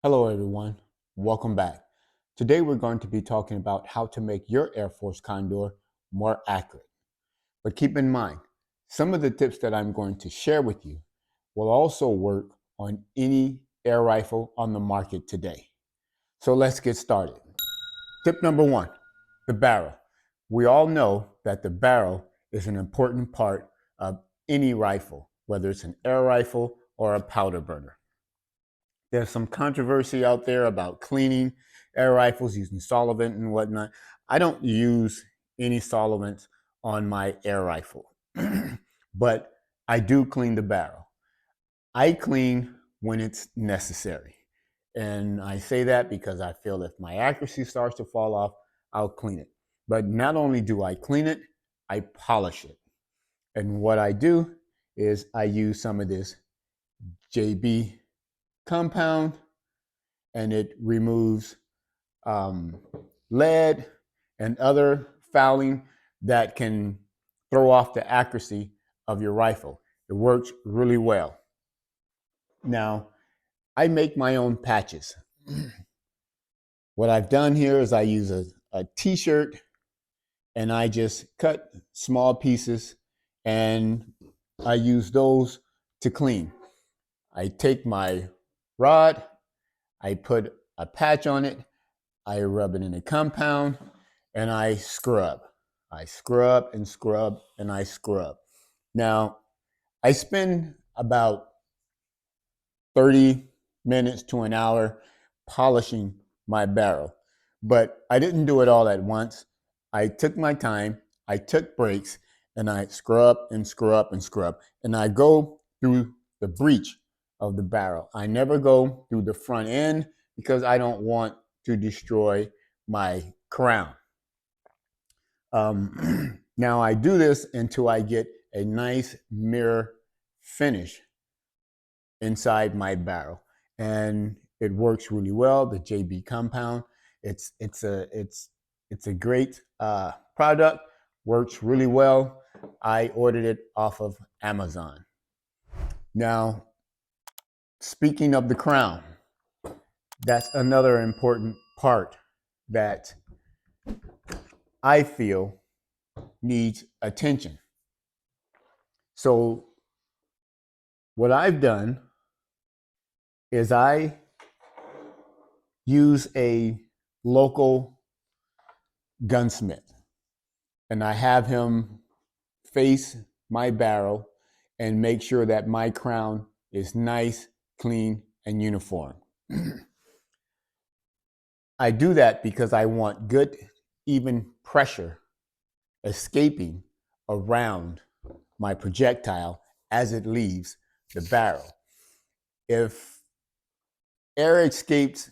Hello everyone, welcome back. Today we're going to be talking about how to make your AirForce Condor more accurate. But keep in mind, some of the tips that I'm going to share with you will also work on any air rifle on the market today. So let's get started. Tip number one, the barrel. We all know that the barrel is an important part of any rifle, whether it's an air rifle or a powder burner. There's some controversy out there about cleaning air rifles using solvent and whatnot. I don't use any solvents on my air rifle, but I do clean the barrel. I clean when it's necessary. And I say that because I feel if my accuracy starts to fall off, I'll clean it. But not only do I clean it, I polish it. And what I do is I use some of this JB compound, and it removes lead and other fouling that can throw off the accuracy of your rifle. It works really well. Now, I make my own patches. What I've done here is I use a t-shirt and I just cut small pieces and I use those to clean. I take my rod, I put a patch on it, I rub it in a compound, and I scrub. I scrub and scrub and I scrub. Now, I spend about 30 minutes to an hour polishing my barrel, but I didn't do it all at once. I took my time, I took breaks, and I scrub and scrub and scrub. And I go through the breech of the barrel. I never go through the front end because I don't want to destroy my crown. Now I do this until I get a nice mirror finish inside my barrel, and it works really well. The JB compound, it's a great product. Works really well. I ordered it off of Amazon. Now, speaking of the crown, that's another important part that I feel needs attention. So what I've done is I use a local gunsmith and I have him face my barrel and make sure that my crown is nice, clean, and uniform. I do that because I want good, even pressure escaping around my projectile as it leaves the barrel. If air escapes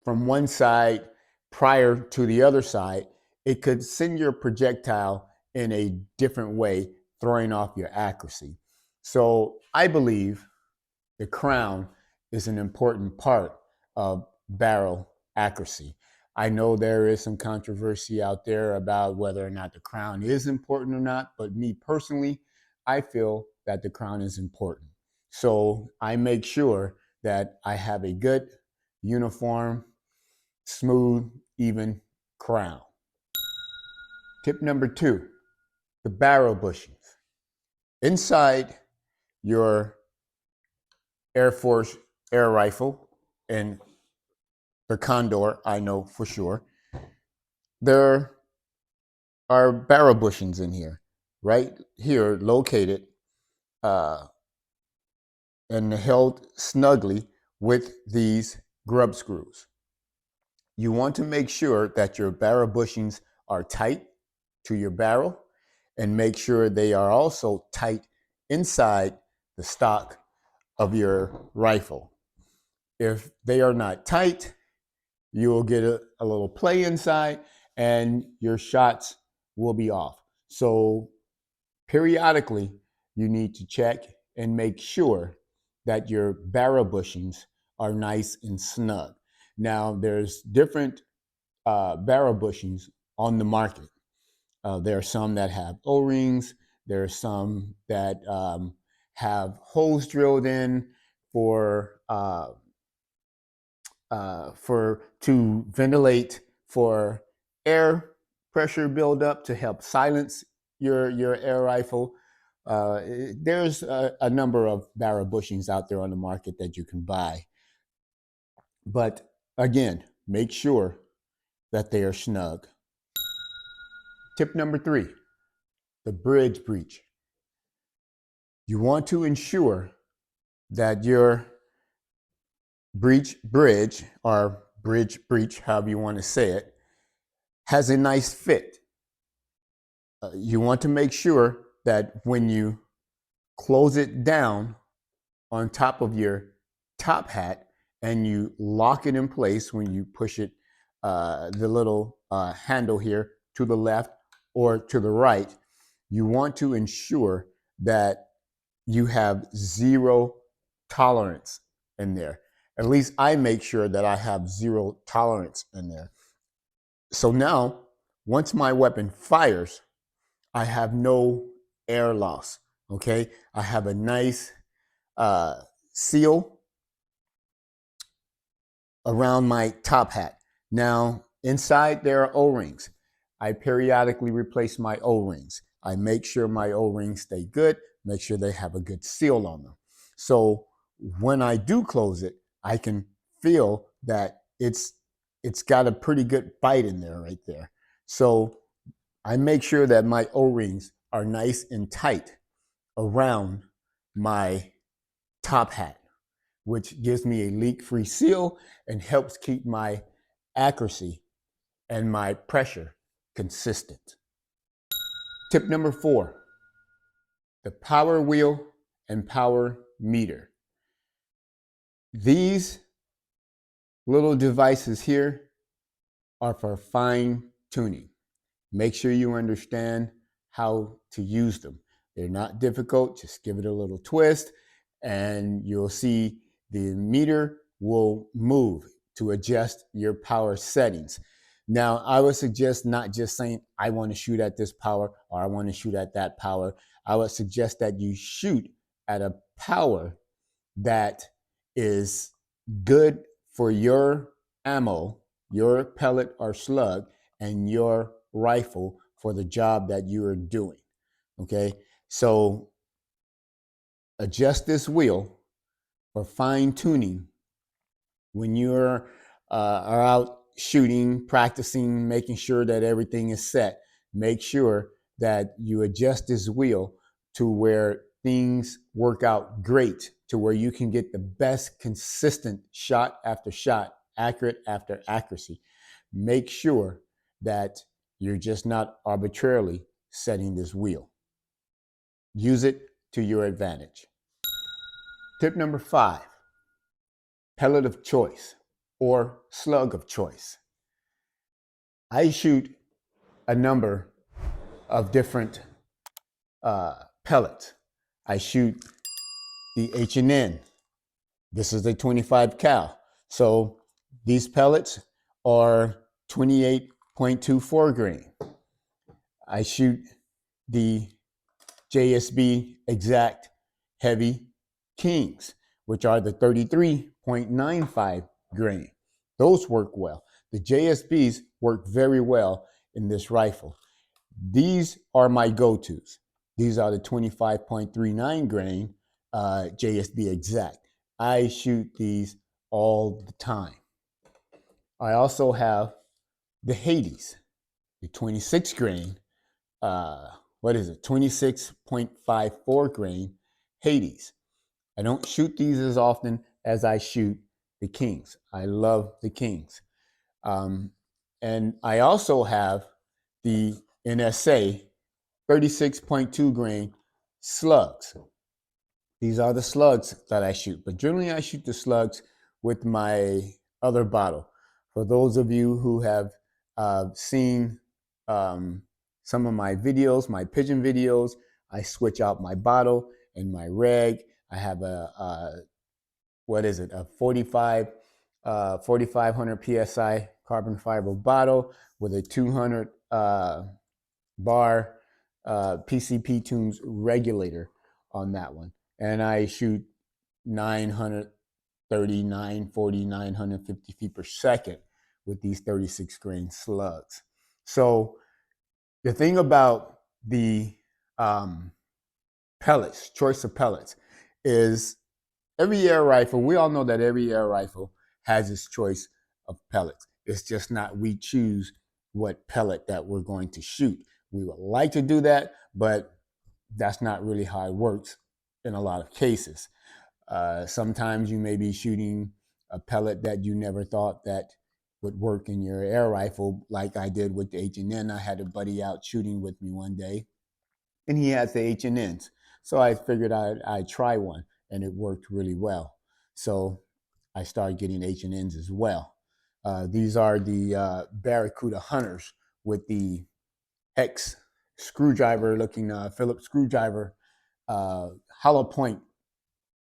from one side prior to the other side, it could send your projectile in a different way, throwing off your accuracy. So I believe the crown is an important part of barrel accuracy. I know there is some controversy out there about whether or not the crown is important or not, but me personally, I feel that the crown is important. So I make sure that I have a good, uniform, smooth, even crown. Tip number two, the barrel bushings. Inside your AirForce air rifle and the Condor, I know for sure, there are barrel bushings in here, right here, located and held snugly with these grub screws. You want to make sure that your barrel bushings are tight to your barrel and make sure they are also tight inside the stock of your rifle. If they are not tight, you will get a little play inside and your shots will be off. So periodically, you need to check and make sure that your barrel bushings are nice and snug. Now, there's different barrel bushings on the market. There are some that have O-rings. There are some that have holes drilled in for to ventilate, for air pressure buildup, to help silence your air rifle. There's a number of barrel bushings out there on the market that you can buy. But again, make sure that they are snug. Tip number 3, the bridge breech. You want to ensure that your breech bridge, or bridge breech, however you want to say it, has a nice fit. You want to make sure that when you close it down on top of your top hat and you lock it in place, when you push it, the little handle here to the left or to the right, you want to ensure that you have zero tolerance in there. At least I make sure that I have zero tolerance in there. So now, once my weapon fires, I have no air loss, okay? I have a nice seal around my top hat. Now, inside there are O-rings. I periodically replace my O-rings. I make sure my O-rings stay good, make sure they have a good seal on them. So when I do close it, I can feel that it's got a pretty good bite in there right there. So I make sure that my O-rings are nice and tight around my top hat, which gives me a leak-free seal and helps keep my accuracy and my pressure consistent. Tip number 4, the power wheel and power meter. These little devices here are for fine tuning. Make sure you understand how to use them. They're not difficult. Just give it a little twist and you'll see the meter will move to adjust your power settings. Now, I would suggest not just saying, I want to shoot at this power or I want to shoot at that power. I would suggest that you shoot at a power that is good for your ammo, your pellet or slug, and your rifle for the job that you are doing. Okay, so adjust this wheel for fine tuning when you're are out shooting, practicing, making sure that everything is set. Make sure that you adjust this wheel to where things work out great, to where you can get the best consistent shot after shot, accurate after accuracy. Make sure that you're just not arbitrarily setting this wheel. Use it to your advantage. Tip number 5, pellet of choice or slug of choice. I shoot a number of different pellets. I shoot the H&N. This is a 25 cal. So these pellets are 28.24 grain. I shoot the JSB Exact Heavy Kings, which are the 33.95 grain. Those work well. The JSBs work very well in this rifle. These are my go-tos. These are the 25.39 grain JSB Exact. I shoot these all the time. I also have the Hades, the 26 grain, 26.54 grain Hades. I don't shoot these as often as I shoot the Kings. I love the Kings. And I also have the NSA 36.2 grain slugs. These are the slugs that I shoot, but generally I shoot the slugs with my other bottle. For those of you who have seen some of my videos, my pigeon videos, I switch out my bottle and my reg. I have a 4,500 PSI carbon fiber bottle with a 200 bar PCP tunes regulator on that one. And I shoot 930 39, 49, 150 feet per second with these 36 grain slugs. So the thing about the pellets, choice of pellets, is every air rifle, we all know that every air rifle has its choice of pellets. It's just not we choose what pellet that we're going to shoot. We would like to do that, but that's not really how it works in a lot of cases. Sometimes you may be shooting a pellet that you never thought that would work in your air rifle, like I did with the H&N. I had a buddy out shooting with me one day, and he has the H&Ns. So I figured I'd try one, and it worked really well. So I started getting H&Ns as well. These are the Barracuda Hunters with the hex screwdriver looking Phillips screwdriver hollow point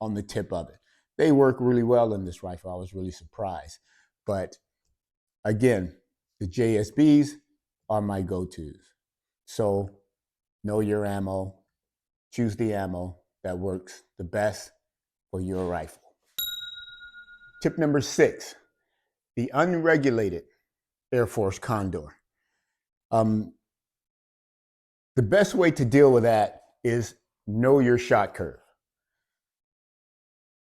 on the tip of it. They work really well in this rifle. I was really surprised. But again, the JSBs are my go-tos. So know your ammo, choose the ammo that works the best for your rifle. Tip number 6, the unregulated AirForce Condor. The best way to deal with that is know your shot curve.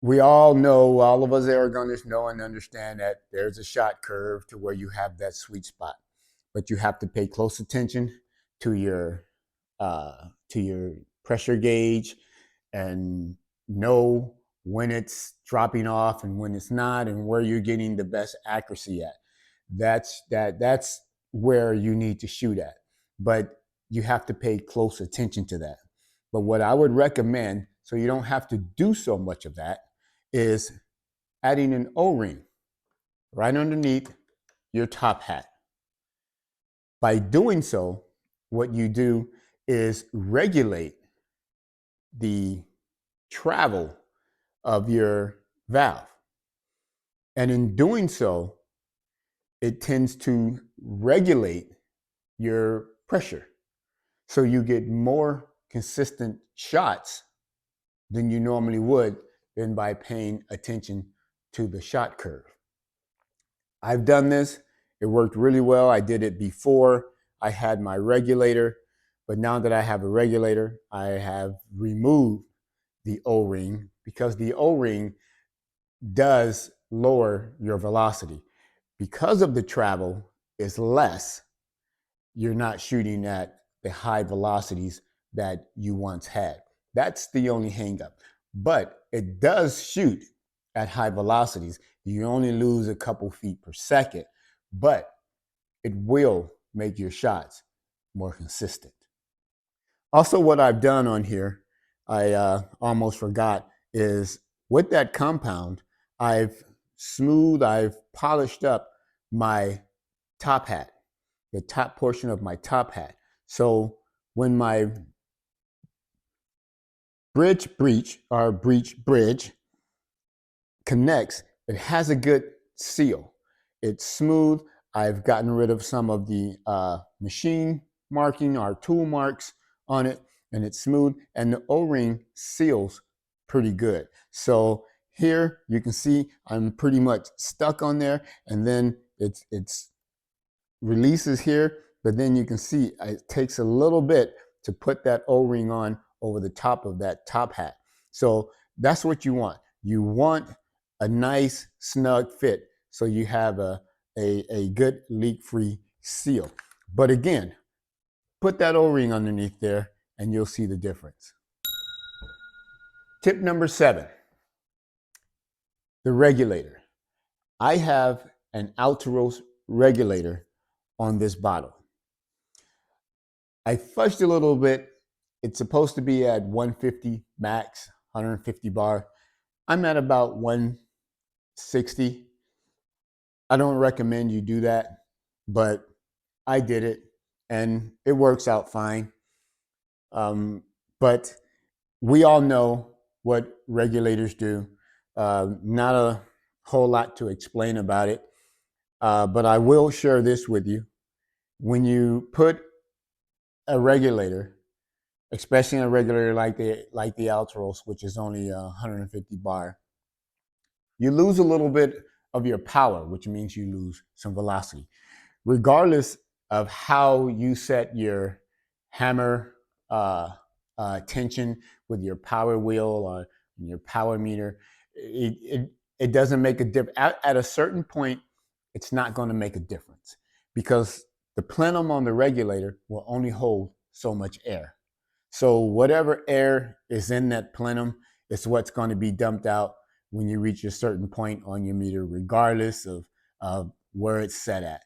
We all know, all of us airgunners know and understand that there's a shot curve to where you have that sweet spot, but you have to pay close attention to your pressure gauge and know when it's dropping off and when it's not, and where you're getting the best accuracy at. That's where you need to shoot at, but you have to pay close attention to that. But what I would recommend, so you don't have to do so much of that, is adding an O-ring right underneath your top hat. By doing so, what you do is regulate the travel of your valve. And in doing so, it tends to regulate your pressure. So you get more consistent shots than you normally would than by paying attention to the shot curve. I've done this. It worked really well. I did it before I had my regulator, but now that I have a regulator, I have removed the O-ring because the O-ring does lower your velocity. Because of the travel is less, you're not shooting at the high velocities that you once had. That's the only hangup. But it does shoot at high velocities. You only lose a couple feet per second, but it will make your shots more consistent. Also, what I've done on here, I almost forgot, is with that compound, I've polished up my top hat, the top portion of my top hat. So when my Breech Bridge connects, it has a good seal. It's smooth. I've gotten rid of some of the machine marking or tool marks on it, and it's smooth, and the O-ring seals pretty good. So here you can see I'm pretty much stuck on there, and then it's releases here, but then you can see it takes a little bit to put that O-ring on over the top of that top hat. So that's what you want. You want a nice snug fit so you have a good leak-free seal. But again, put that O-ring underneath there and you'll see the difference. Tip number 7, the regulator. I have an Alteros regulator on this bottle. I fudged a little bit. It's supposed to be at 150 max, 150 bar. I'm at about 160. I don't recommend you do that, but I did it and it works out fine. But we all know what regulators do. Not a whole lot to explain about it, but I will share this with you. When you put a regulator, especially a regulator like the Alteros, which is only 150 bar, you lose a little bit of your power, which means you lose some velocity. Regardless of how you set your hammer tension with your power wheel or your power meter, it doesn't make a difference. At a certain point, it's not going to make a difference because the plenum on the regulator will only hold so much air. So whatever air is in that plenum is what's going to be dumped out when you reach a certain point on your meter, regardless of where it's set at.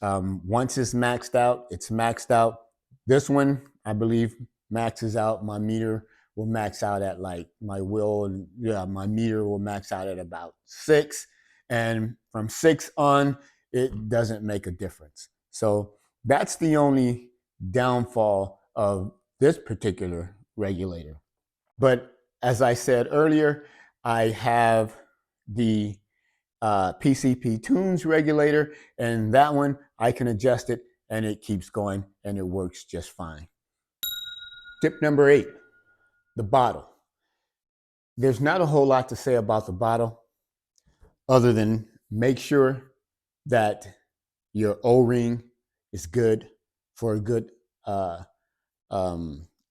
Once it's maxed out, it's maxed out. This one, I believe, maxes out. My meter will max out at like my meter will max out at about 6. And from 6 on, it doesn't make a difference. So that's the only downfall of this particular regulator. But as I said earlier, I have the PCP tunes regulator, and that one I can adjust it and it keeps going and it works just fine. Tip number 8, the bottle. There's not a whole lot to say about the bottle other than make sure that your O-ring is good for a good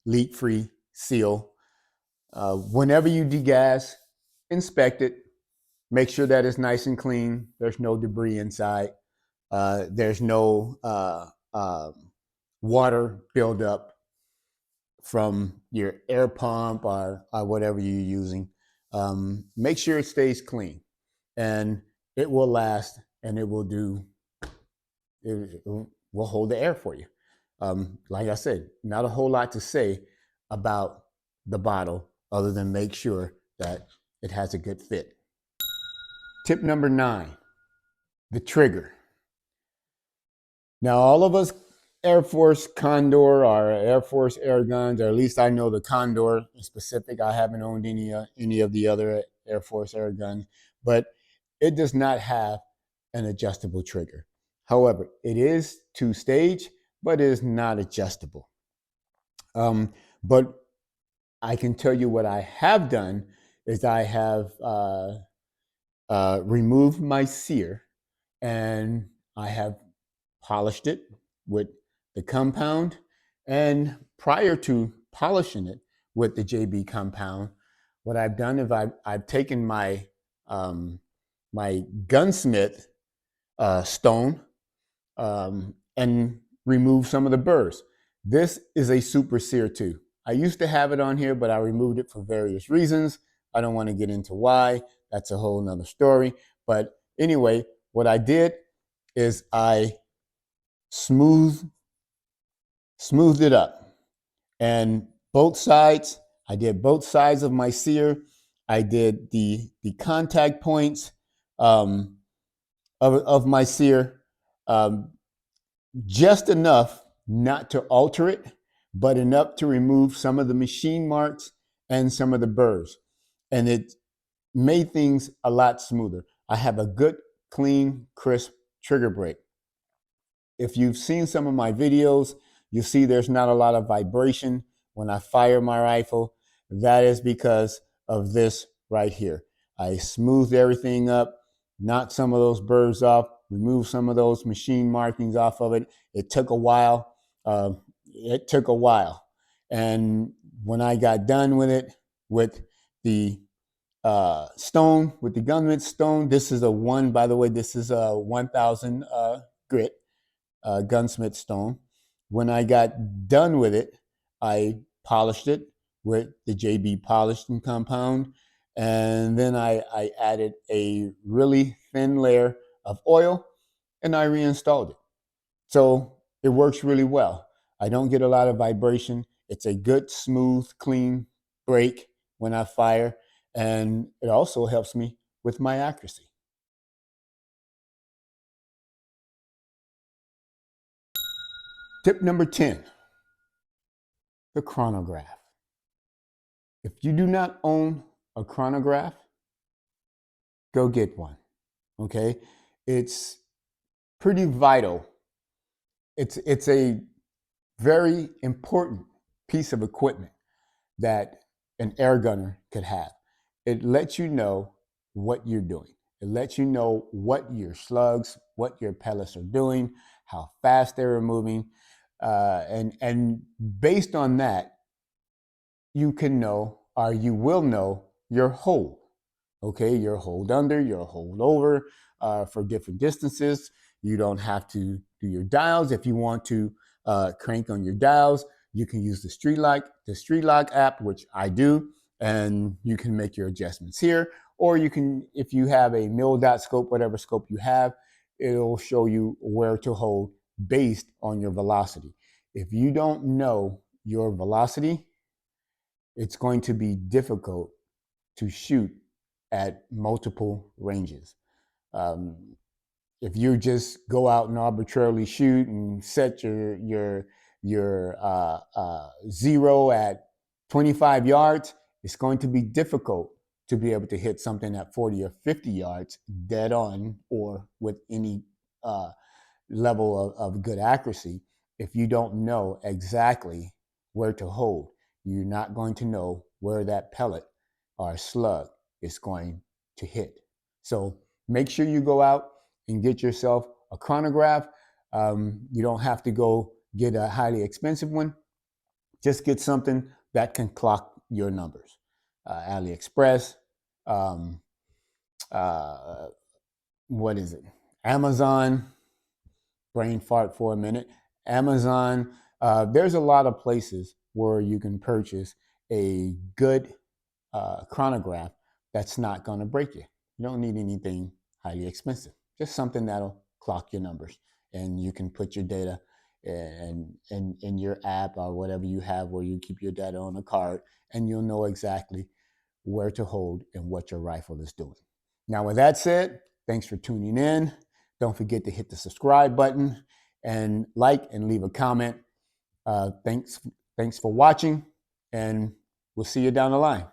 leak-free seal. Whenever you degas, inspect it. Make sure that it's nice and clean. There's no debris inside. There's no water buildup from your air pump or whatever you're using. Make sure it stays clean, and it will last, and it will hold the air for you. Like I said, not a whole lot to say about the bottle other than make sure that it has a good fit. Tip number 9, the trigger. Now, all of us AirForce Condor or AirForce Airguns, or at least I know the Condor in specific. I haven't owned any of the other AirForce Airguns, but it does not have an adjustable trigger. However, it is 2-stage, but it is not adjustable. But I can tell you what I have done is I have removed my sear, and I have polished it with the compound. And prior to polishing it with the JB compound, what I've done is I've taken my my gunsmith stone and removed some of the burrs. This is a super sear too. I used to have it on here, but I removed it for various reasons. I don't want to get into why. That's a whole nother story. But anyway, what I did is I smoothed it up, and both sides, I did both sides of my sear. I did the contact points of my sear, just enough not to alter it, but enough to remove some of the machine marks and some of the burrs, and it made things a lot smoother. I have a good, clean, crisp trigger break. If you've seen some of my videos, you see there's not a lot of vibration when I fire my rifle. That is because of this right here. I smoothed everything up, knocked some of those burrs off, removed some of those machine markings off of it. It took a while. And when I got done with it, with the stone, with the gunsmith stone, this is a 1000 grit gunsmith stone. When I got done with it, I polished it with the JB polishing compound, and then I added a really thin layer of oil, and I reinstalled it. So it works really well. I don't get a lot of vibration. It's a good, smooth, clean break when I fire, and it also helps me with my accuracy. Tip number 10, the chronograph. If you do not own a chronograph, go get one, okay? It's pretty vital. It's a very important piece of equipment that an air gunner could have. It lets you know what you're doing. It lets you know what your slugs, what your pellets are doing, how fast they're moving. And based on that, you can know, or you will know, your hold. Okay, your hold under, your hold over for different distances. You don't have to do your dials. If you want to crank on your dials, you can use the Street Lock app, which I do, and you can make your adjustments here. Or you can, if you have a mil-dot scope, whatever scope you have, it'll show you where to hold based on your velocity. If you don't know your velocity, it's going to be difficult to shoot at multiple ranges. If you just go out and arbitrarily shoot and set your zero at 25 yards, it's going to be difficult to be able to hit something at 40 or 50 yards dead on or with any level of good accuracy. If you don't know exactly where to hold, you're not going to know where that pellet or slug is going to hit. So make sure you go out and get yourself a chronograph. You don't have to go get a highly expensive one. Just get something that can clock your numbers. AliExpress, what is it? Amazon, brain fart for a minute. Amazon, there's a lot of places where you can purchase a good chronograph that's not going to break you. You don't need anything highly expensive, just something that'll clock your numbers, and you can put your data in your app or whatever you have where you keep your data on a card, and you'll know exactly where to hold and what your rifle is doing. Now, with that said, thanks for tuning in. Don't forget to hit the subscribe button and like and leave a comment. Thanks for watching, and we'll see you down the line.